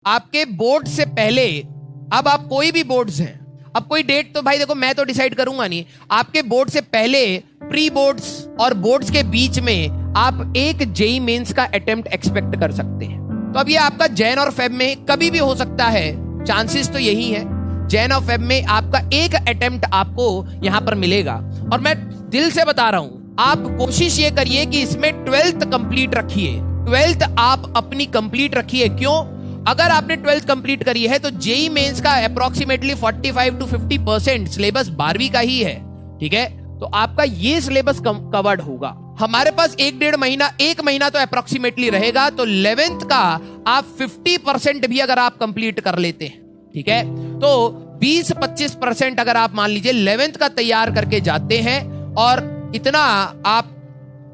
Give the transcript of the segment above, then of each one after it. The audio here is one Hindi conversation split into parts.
आपके बोर्ड से पहले, अब आप कोई भी बोर्ड्स हैं, अब कोई डेट तो भाई देखो मैं तो डिसाइड करूंगा नहीं, आपके बोर्ड से पहले प्री बोर्ड्स और बोर्ड्स के बीच में आप एक जेई मेंस का अटेम्प्ट एक्सपेक्ट कर सकते हैं। तो अब ये आपका जैन और फेब में कभी भी हो सकता है, चांसेस तो यही है। जैन और फेब में आपका एक अटेम्प्ट आपको यहां पर मिलेगा, और मैं दिल से बता रहा हूं, आप कोशिश ये करिए कि इसमें 12th कंप्लीट रखिए। 12th आप अपनी कंप्लीट रखिए। क्यों? अगर आपने 12th कंप्लीट करी है तो जेई मेंस का अप्रोक्सीमेटली 45 to 50% सिलेबस 12वीं का ही है, ठीक है? तो आपका ये सिलेबस कवर्ड होगा। हमारे पास एक महीना तो अप्रोक्सीमेटली रहेगा, तो 11th का आप 50% भी अगर आप कंप्लीट कर लेते हैं, ठीक है, तो 20-25% अगर आप मान लीजिए 11th का तैयार करके जाते हैं और इतना आप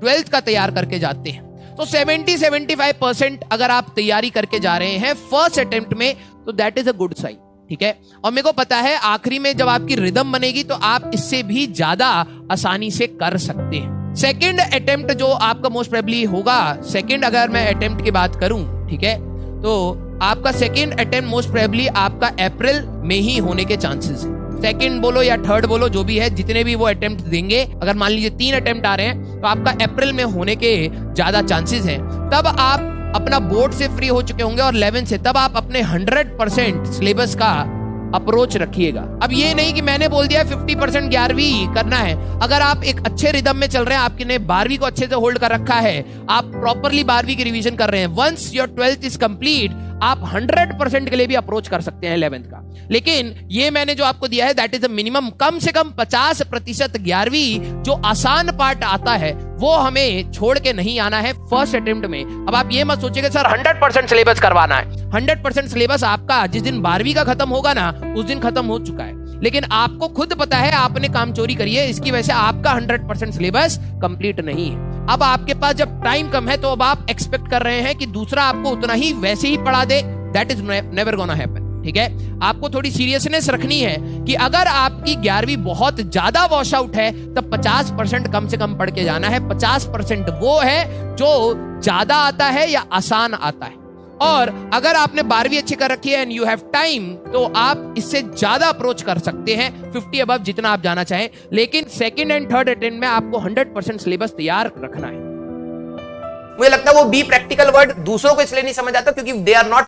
12th का तैयार करके जाते हैं, तो 70-75% अगर आप तैयारी करके जा रहे हैं फर्स्ट अटेम्प्ट में, तो that is a good sign, ठीक है? और मेरे को पता है आखिरी में जब आपकी रिदम बनेगी तो आप इससे भी ज्यादा आसानी से कर सकते हैं। सेकंड अटेम्प्ट जो आपका मोस्ट प्रोबेबली होगा, सेकंड अगर मैं अटेम्प्ट की बात करूं, ठीक है, तो आपका सेकंड अटेम्प्ट मोस्ट प्रोबेबली आपका अप्रैल में ही होने के चांसेस है। सेकंड बोलो या थर्ड बोलो, जो भी है, जितने भी वो अटेम्प्ट देंगे, अगर मान लीजिए 3 अटेम्प्ट आ रहे हैं तो आपका अप्रैल में होने के ज्यादा चांसेस हैं। तब आप अपना बोर्ड से फ्री हो चुके होंगे और 11 से, तब आप अपने 100% सिलेबस का अप्रोच रखिएगा। अब ये नहीं कि मैंने बोल दिया 50% 11वीं करना है। अगर आप एक अच्छे रिदम में चल रहे हैं, आपने 12वीं को अच्छे से होल्ड कर रखा है, आप प्रॉपरली 12वीं की रिवीजन कर रहे हैं, once your 12th is complete, आप 100% के लिए भी अप्रोच कर सकते हैं 11th का। लेकिन ये मैंने जो आपको दिया है दैट इज अ मिनिमम, कम से कम 50% 11वीं जो आसान पार्ट आता है वो हमें छोड़ के नहीं आना है फर्स्ट अटेम्प्ट में। अब आप ये मत सोचिएगा सर 100% सिलेबस करवाना है। 100% सिलेबस आपका जिस दिन 12वीं का खत्म होगा ना, उस दिन खत्म हो चुका है। लेकिन आपको खुद पता है आपने काम चोरी करी है, इसकी वजह से आपका 100% सिलेबस कंप्लीट नहीं है। अब आपके पास जब टाइम कम है तो अब आप एक्सपेक्ट कर रहे हैं कि दूसरा आपको उतना ही वैसे ही पढ़ा दे, that is never gonna happen, ठीक है? आपको थोड़ी सीरियसनेस रखनी है कि अगर आपकी 11वीं बहुत ज्यादा वॉश आउट है तब 50% कम से कम पढ़ के जाना है। 50% वो है जो ज्यादा आता है या आसान आता है, और अगर आपने 12वीं अच्छी कर रखी है एंड यू हैव टाइम, तो आप इससे ज्यादा अप्रोच कर सकते हैं 50 अबव जितना आप जाना चाहें। लेकिन सेकंड एंड थर्ड अटेम्प्ट में आपको 100% सिलेबस तैयार रखना है। मुझे लगता है वो बी प्रैक्टिकल वर्ड दूसरों को इसलिए नहीं समझ आता क्योंकि दे आर नॉट